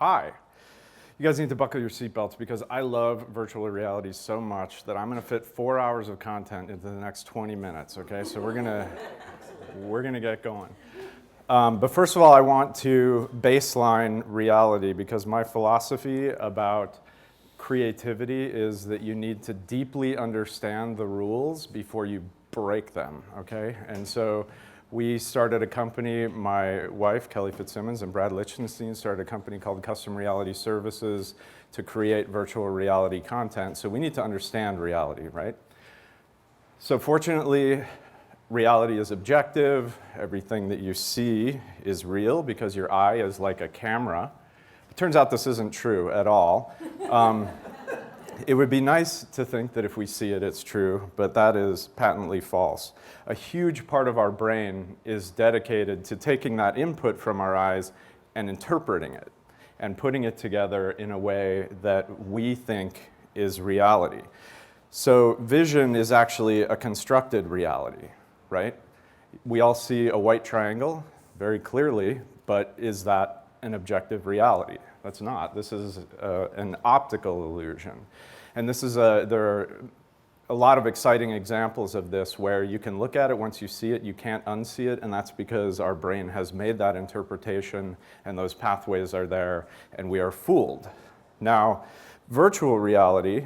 Hi. You guys need to buckle your seatbelts because I love virtual reality so much that I'm going to fit 4 hours of content into the next 20 minutes, okay? So we're gonna get going. But first of all, I want to baseline reality because my philosophy about creativity is that you need to deeply understand the rules before you break them, okay? And so we started a company, my wife, Kelly Fitzsimmons, and Brad Lichtenstein started a company called Custom Reality Services to create virtual reality content. So we need to understand reality, right? So fortunately, reality is objective. Everything that you see is real because your eye is like a camera. It turns out this isn't true at all. It would be nice to think that if we see it, it's true, but that is patently false. A huge part of our brain is dedicated to taking that input from our eyes and interpreting it and putting it together in a way that we think is reality. So vision is actually a constructed reality, right? We all see a white triangle very clearly, but is that an objective reality? That's not. This is an optical illusion. And this is there are a lot of exciting examples of this where you can look at it once you see it, you can't unsee it, and that's because our brain has made that interpretation and those pathways are there and we are fooled. Now, virtual reality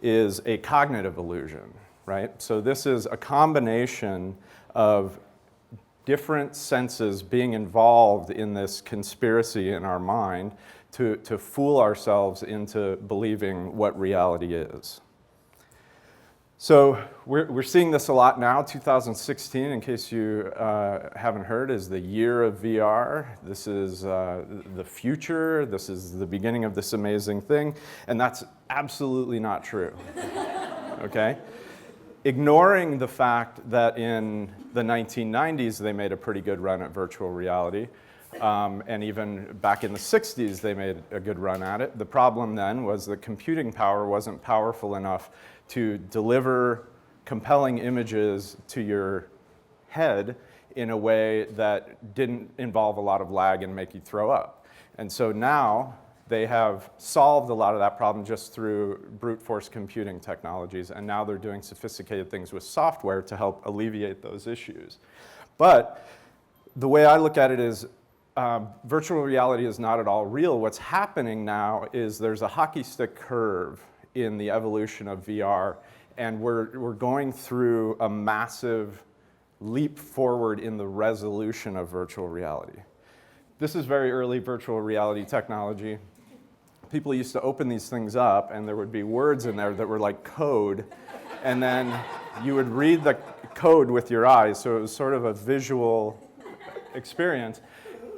is a cognitive illusion, right? So this is a combination of different senses being involved in this conspiracy in our mind to fool ourselves into believing what reality is. So we're seeing this a lot now. 2016, in case you haven't heard, is the year of VR. This is the future. This is the beginning of this amazing thing. And that's absolutely not true, okay? Ignoring the fact that in the 1990s, they made a pretty good run at virtual reality. And even back in the 60s, they made a good run at it. The problem then was that computing power wasn't powerful enough to deliver compelling images to your head in a way that didn't involve a lot of lag and make you throw up. And so now they have solved a lot of that problem just through brute force computing technologies, and now they're doing sophisticated things with software to help alleviate those issues. But the way I look at it is virtual reality is not at all real. What's happening now is there's a hockey stick curve in the evolution of VR, and we're going through a massive leap forward in the resolution of virtual reality. This is very early virtual reality technology. People used to open these things up, and there would be words in there that were like code, and then you would read the code with your eyes, so it was sort of a visual experience.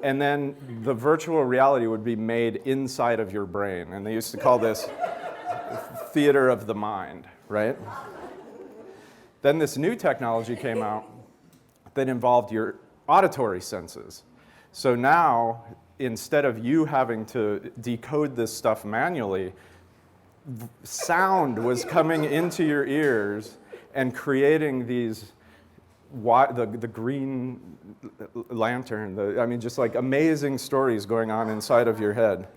And then the virtual reality would be made inside of your brain. And they used to call this theater of the mind, right? Then this new technology came out that involved your auditory senses. So now, instead of you having to decode this stuff manually, sound was coming into your ears and creating these the green lantern, I mean, just like amazing stories going on inside of your head.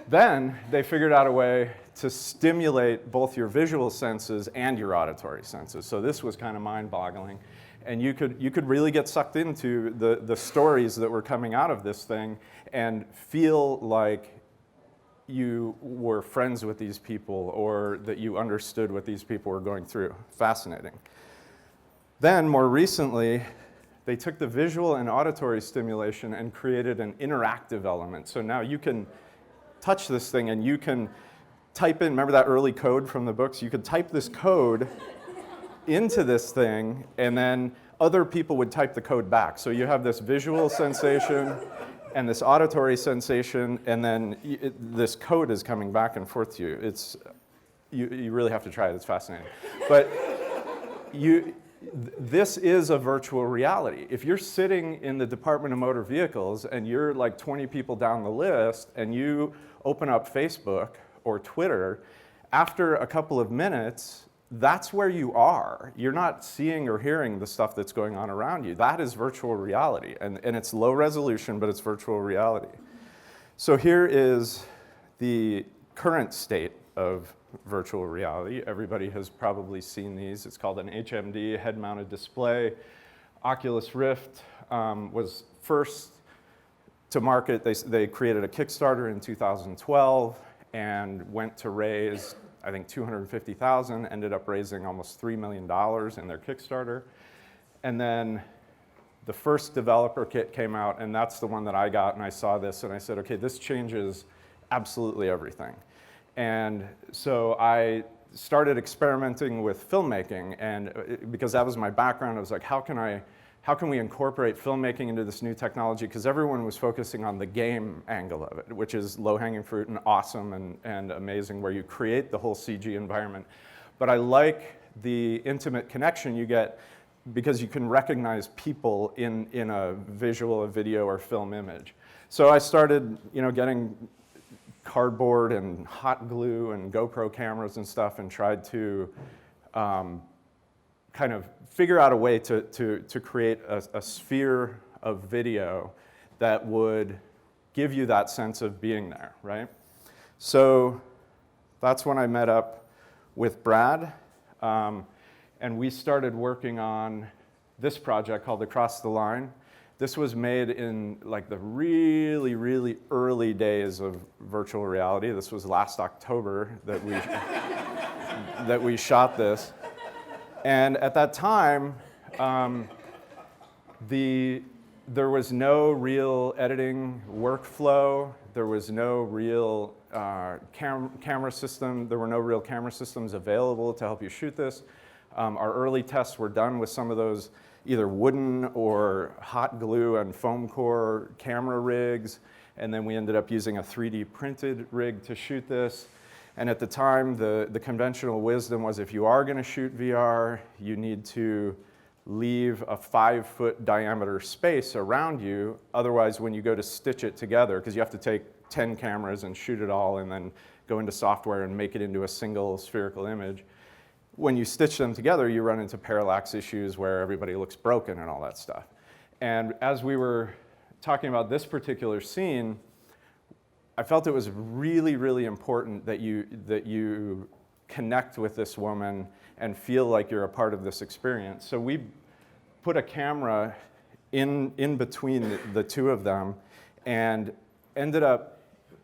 Then they figured out a way to stimulate both your visual senses and your auditory senses. So this was kind of mind-boggling. And you could really get sucked into the stories that were coming out of this thing and feel like you were friends with these people or that you understood what these people were going through. Fascinating. Then, more recently, they took the visual and auditory stimulation and created an interactive element. So now you can touch this thing and you can type in, remember that early code from the books? You could type this code into this thing, and then other people would type the code back. So you have this visual sensation and this auditory sensation, and then this code is coming back and forth to you. You really have to try it. It's fascinating. But this is a virtual reality. If you're sitting in the Department of Motor Vehicles and you're like 20 people down the list and you open up Facebook or Twitter, after a couple of minutes, that's where you are. You're not seeing or hearing the stuff that's going on around you. That is virtual reality. And it's low resolution, but it's virtual reality. So here is the current state of virtual reality. Everybody has probably seen these. It's called an HMD, head-mounted display. Oculus Rift was first to market. They created a Kickstarter in 2012 and went to raise, I think, $250,000, ended up raising almost $3 million in their Kickstarter. And then the first developer kit came out, and that's the one that I got, and I saw this, and I said, okay, this changes absolutely everything. And so I started experimenting with filmmaking, and because that was my background, I was like, how can we incorporate filmmaking into this new technology? Because everyone was focusing on the game angle of it, which is low-hanging fruit and awesome and amazing, where you create the whole CG environment. But I like the intimate connection you get because you can recognize people in a visual, a video, or film image. So I started, getting cardboard and hot glue and GoPro cameras and stuff, and tried to kind of figure out a way to create a sphere of video that would give you that sense of being there, right? So that's when I met up with Brad, and we started working on this project called Across the Line. This was made in like the really, really early days of virtual reality. This was last October that we, that we shot this. And at that time, there was no real editing workflow. There was no real camera system. There were no real camera systems available to help you shoot this. Our early tests were done with some of those either wooden or hot glue and foam core camera rigs, and then we ended up using a 3D printed rig to shoot this. And at the time, the conventional wisdom was if you are going to shoot VR, you need to leave a 5-foot diameter space around you. Otherwise, when you go to stitch it together, because you have to take 10 cameras and shoot it all and then go into software and make it into a single spherical image, when you stitch them together, you run into parallax issues where everybody looks broken and all that stuff. And as we were talking about this particular scene, I felt it was really, really important that you connect with this woman and feel like you're a part of this experience. So we put a camera in between the two of them and ended up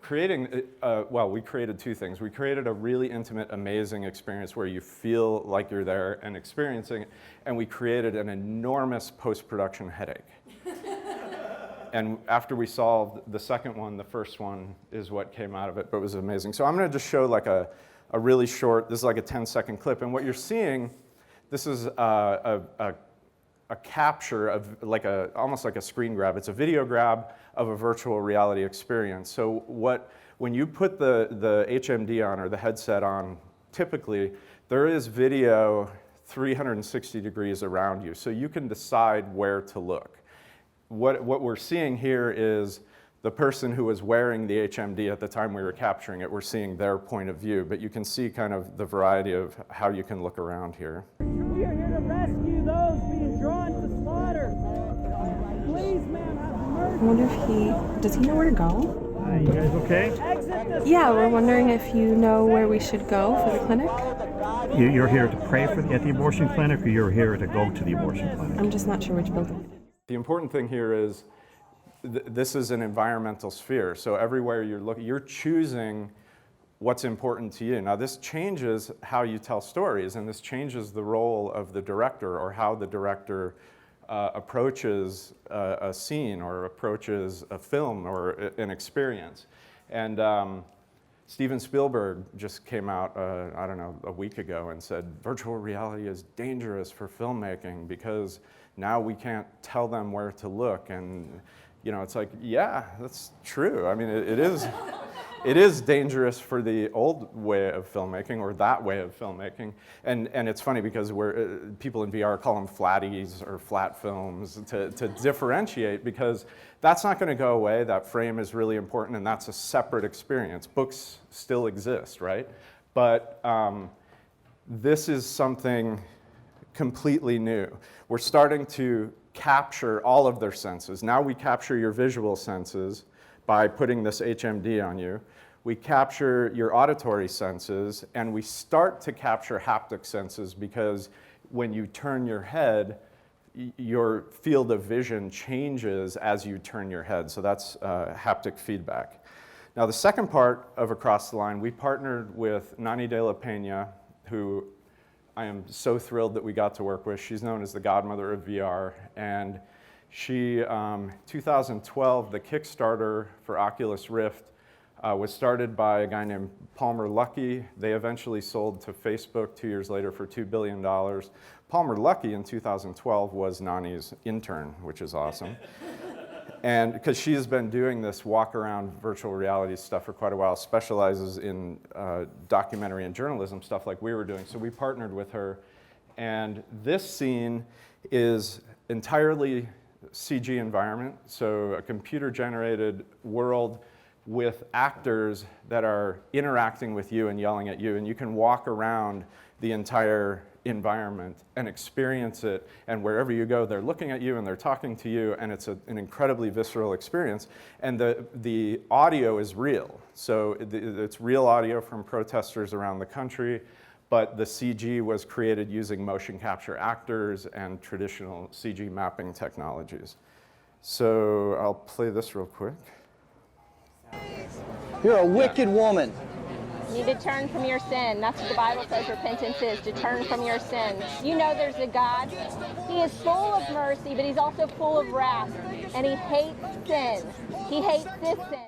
creating, we created two things. We created a really intimate, amazing experience where you feel like you're there and experiencing it, and we created an enormous post-production headache. And after we solved the second one, the first one is what came out of it, but it was amazing. So I'm going to just show like a really short, this is like a 10-second clip, and what you're seeing, this is a capture of like almost like a screen grab. It's a video grab of a virtual reality experience. So when you put the HMD on or the headset on, typically there is video 360 degrees around you, so you can decide where to look. What we're seeing here is the person who was wearing the HMD at the time we were capturing it. We're seeing their point of view, but you can see kind of the variety of how you can look around here. We are here to rescue those being drawn to slaughter. Please, ma'am, have mercy. I wonder if does he know where to go? Hi, you guys okay? Exit this Yeah, we're wondering if you know where we should go for the clinic. You're here to pray at the abortion clinic, or you're here to go to the abortion clinic? I'm just not sure which building. The important thing here is this is an environmental sphere. So everywhere you're looking, you're choosing what's important to you. Now this changes how you tell stories, and this changes the role of the director or how the director approaches a scene or approaches a film or an experience. And Steven Spielberg just came out, I don't know, a week ago and said, virtual reality is dangerous for filmmaking because now we can't tell them where to look. And it's like, yeah, that's true. I mean, it is dangerous for the old way of filmmaking or that way of filmmaking. And it's funny because people in VR call them flatties or flat films to differentiate, because that's not going to go away. That frame is really important, and that's a separate experience. Books still exist, right? But this is something completely new. We're starting to capture all of their senses. Now we capture your visual senses by putting this HMD on you. We capture your auditory senses, and we start to capture haptic senses because when you turn your head, your field of vision changes as you turn your head. So that's haptic feedback. Now, the second part of Across the Line, we partnered with Nani de la Peña, who I am so thrilled that we got to work with. She's known as the Godmother of VR, and she, 2012, the Kickstarter for Oculus Rift was started by a guy named Palmer Luckey. They eventually sold to Facebook 2 years later for $2 billion. Palmer Luckey in 2012 was Nani's intern, which is awesome. And because she has been doing this walk-around virtual reality stuff for quite a while, specializes in documentary and journalism stuff like we were doing. So we partnered with her. And this scene is entirely CG environment, so a computer-generated world with actors that are interacting with you and yelling at you. And you can walk around the entire environment and experience it, and wherever you go, they're looking at you and they're talking to you, and it's an incredibly visceral experience. And the audio is real, so it's real audio from protesters around the country, but the CG was created using motion capture actors and traditional CG mapping technologies. So I'll play this real quick. You're a wicked woman. You need to turn from your sin. That's what the Bible says repentance is, to turn from your sin. You know there's a God. He is full of mercy, but he's also full of wrath. And he hates sin. He hates this sin.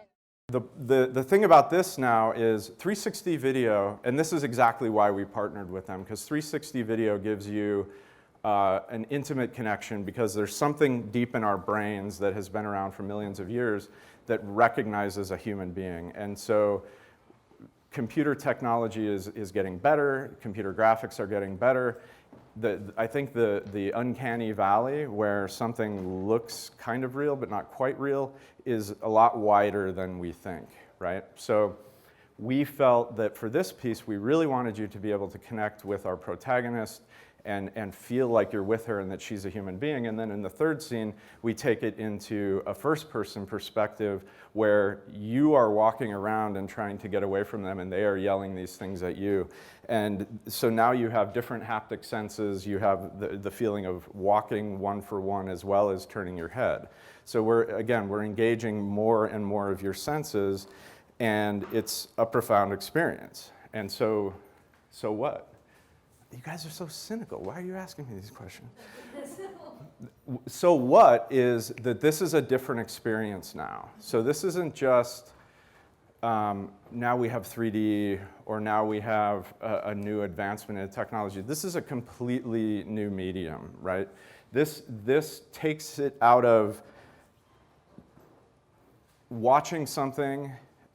The thing about this now is 360 video, and this is exactly why we partnered with them, because 360 video gives you an intimate connection, because there's something deep in our brains that has been around for millions of years that recognizes a human being. And so computer technology is getting better, computer graphics are getting better. I think the uncanny valley, where something looks kind of real but not quite real, is a lot wider than we think, right? So we felt that for this piece, we really wanted you to be able to connect with our protagonist and feel like you're with her and that she's a human being. And then in the third scene, we take it into a first-person perspective where you are walking around and trying to get away from them, and they are yelling these things at you. And so now you have different haptic senses. You have the feeling of walking one for one as well as turning your head. So we're engaging more and more of your senses, and it's a profound experience. And so what? You guys are so cynical. Why are you asking me these questions? So what is that this is a different experience now. So this isn't just now we have 3D or now we have a new advancement in technology. This is a completely new medium, right? This takes it out of watching something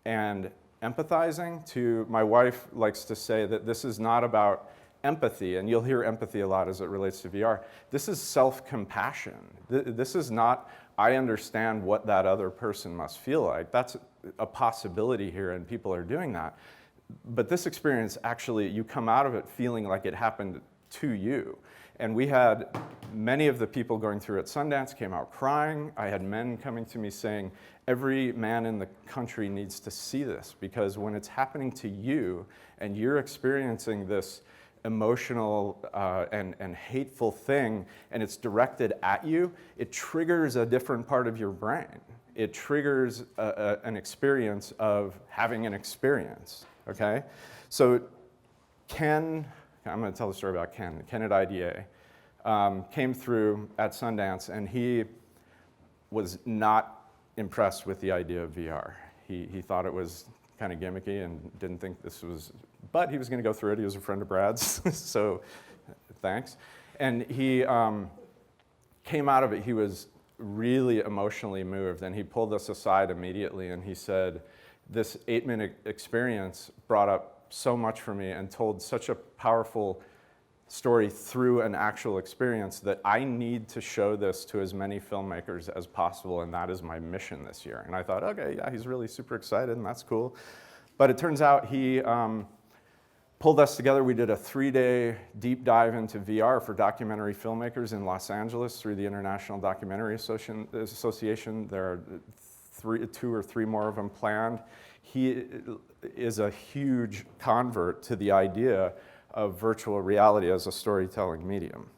and empathizing to, my wife likes to say that this is not about empathy, and you'll hear empathy a lot as it relates to VR. This is self-compassion. This is not, I understand what that other person must feel like. That's a possibility here, and people are doing that. But this experience, actually, you come out of it feeling like it happened to you. And we had many of the people going through at Sundance came out crying. I had men coming to me saying, every man in the country needs to see this, because when it's happening to you and you're experiencing this emotional and hateful thing, and it's directed at you, it triggers a different part of your brain. It triggers an experience of having an experience, okay? So Ken, I'm gonna tell the story about Ken at IDA, came through at Sundance, and he was not impressed with the idea of VR. He thought it was kind of gimmicky and didn't think this was, but he was going to go through it. He was a friend of Brad's, so thanks. And he came out of it, he was really emotionally moved, and he pulled us aside immediately and he said, this 8-minute experience brought up so much for me and told such a powerful story through an actual experience that I need to show this to as many filmmakers as possible, and that is my mission this year. And I thought, okay, yeah, he's really super excited, and that's cool. But it turns out he pulled us together. We did a 3-day deep dive into VR for documentary filmmakers in Los Angeles through the International Documentary Association. There are two or three more of them planned. He is a huge convert to the idea of virtual reality as a storytelling medium.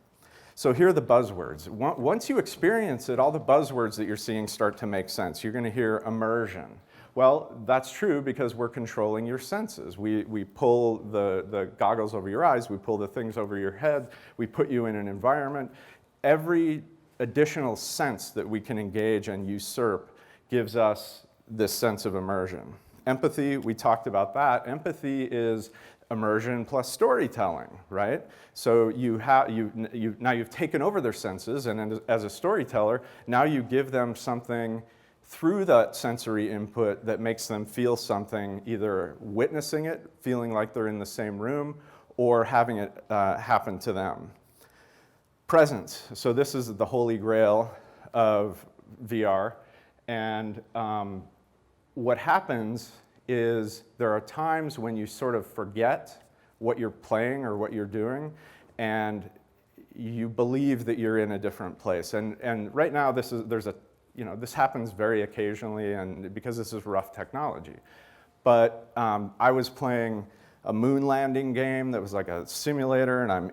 So here are the buzzwords. Once you experience it, all the buzzwords that you're seeing start to make sense. You're going to hear immersion. Well, that's true because we're controlling your senses. We pull the goggles over your eyes, we pull the things over your head, we put you in an environment. Every additional sense that we can engage and usurp gives us this sense of immersion. Empathy, we talked about that. Empathy is immersion plus storytelling, right? So now you've taken over their senses, and as a storyteller, now you give them something through that sensory input that makes them feel something, either witnessing it, feeling like they're in the same room, or having it happen to them. Presence, so this is the holy grail of VR, and what happens is there are times when you sort of forget what you're playing or what you're doing, and you believe that you're in a different place. And right now, this happens very occasionally, and because this is rough technology. But I was playing a moon landing game that was like a simulator, and I'm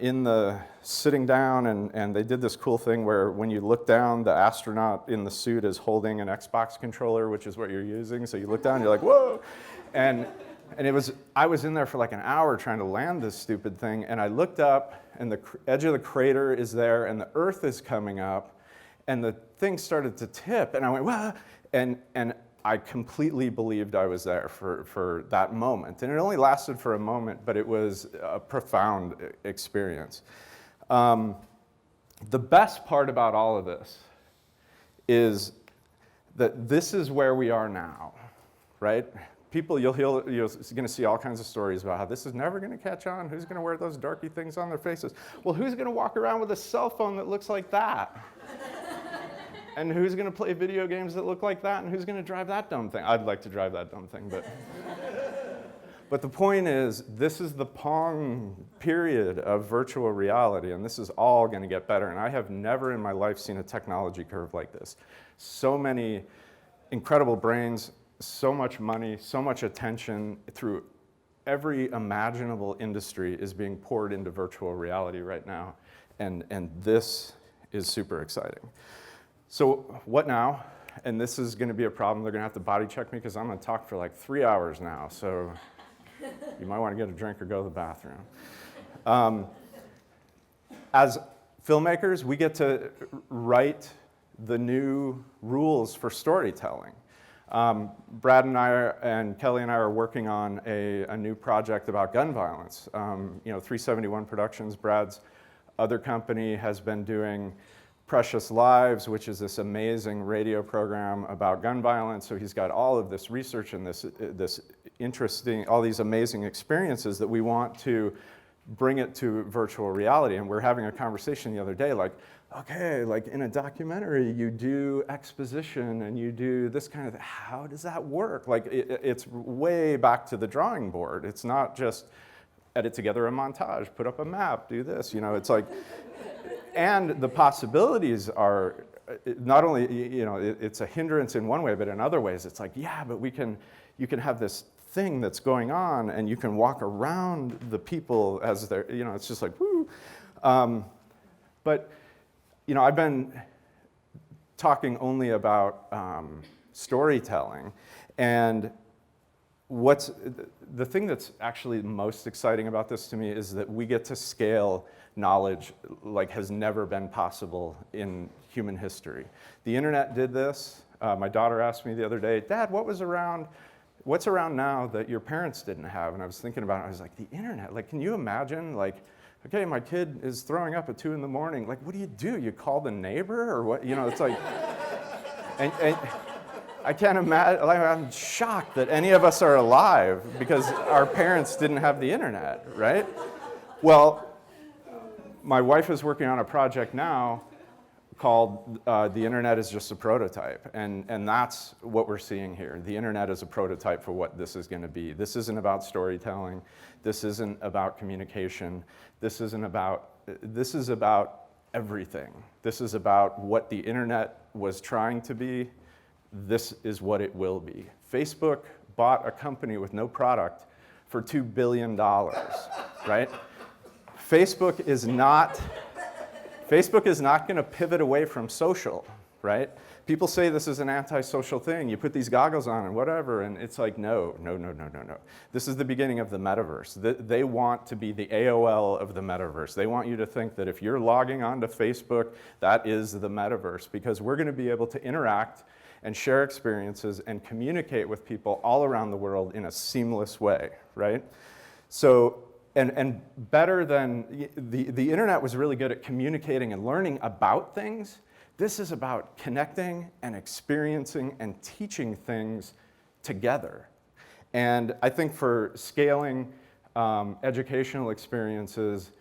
sitting down, and they did this cool thing where when you look down, the astronaut in the suit is holding an Xbox controller, which is what you're using. So you look down, you're like, whoa! And I was in there for like an hour trying to land this stupid thing, and I looked up, and the edge of the crater is there, and the Earth is coming up, and the thing started to tip, and I went, whoa! And I completely believed I was there for that moment. And it only lasted for a moment, but it was a profound experience. The best part about all of this is that this is where we are now, right? People, you're going to see all kinds of stories about how this is never going to catch on. Who's going to wear those darky things on their faces? Well, who's going to walk around with a cell phone that looks like that? And who's going to play video games that look like that? And who's going to drive that dumb thing? I'd like to drive that dumb thing, but... But the point is, this is the Pong period of virtual reality, and this is all going to get better. And I have never in my life seen a technology curve like this. So many incredible brains, so much money, so much attention through every imaginable industry is being poured into virtual reality right now. And this is super exciting. So what now? And this is going to be a problem. They're going to have to body check me because I'm going to talk for like 3 hours now. So you might want to get a drink or go to the bathroom. As filmmakers, we get to write the new rules for storytelling. Brad and I and Kelly and I are working on a new project about gun violence. 371 Productions, Brad's other company, has been doing Precious Lives, which is this amazing radio program about gun violence. So he's got all of this research and this interesting, all these amazing experiences that we want to bring it to virtual reality. And we're having a conversation the other day, like, okay, like in a documentary, you do exposition and you do this kind of thing. How does that work? Like, it's way back to the drawing board. It's not just edit together a montage, put up a map, do this. It's like, and the possibilities are not only, it's a hindrance in one way, but in other ways, it's like, yeah, but you can have this thing that's going on, and you can walk around the people as they're, it's just like, woo. But, I've been talking only about storytelling, and the thing that's actually most exciting about this to me is that we get to scale knowledge like has never been possible in human history. The internet did this. My daughter asked me the other day, Dad, what's around now that your parents didn't have? And I was thinking about it. I was like, the internet, like, can you imagine, like, okay, my kid is throwing up at 2 in the morning. Like, what do? You call the neighbor or what? It's like, and I can't imagine, like, I'm shocked that any of us are alive because our parents didn't have the internet, right? Well, my wife is working on a project now called The Internet is Just a Prototype, and that's what we're seeing here. The internet is a prototype for what this is going to be. This isn't about storytelling. This isn't about communication. This is about everything. This is about what the internet was trying to be, this is what it will be. Facebook bought a company with no product for $2 billion, right? Facebook is not going to pivot away from social, right? People say this is an antisocial thing. You put these goggles on and whatever, and it's like, no. This is the beginning of the metaverse. They want to be the AOL of the metaverse. They want you to think that if you're logging onto Facebook, that is the metaverse, because we're going to be able to interact and share experiences and communicate with people all around the world in a seamless way, right? So, and better than, the internet was really good at communicating and learning about things. This is about connecting and experiencing and teaching things together. And I think for scaling educational experiences,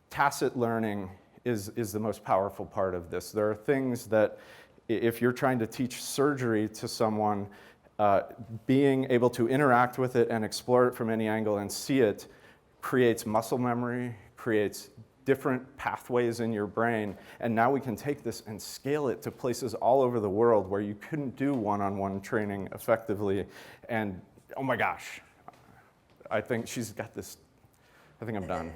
tacit learning is the most powerful part of this. There are things that, if you're trying to teach surgery to someone, being able to interact with it and explore it from any angle and see it creates muscle memory, creates different pathways in your brain, and now we can take this and scale it to places all over the world where you couldn't do one-on-one training effectively. And oh my gosh, I think she's got this. I think I'm done.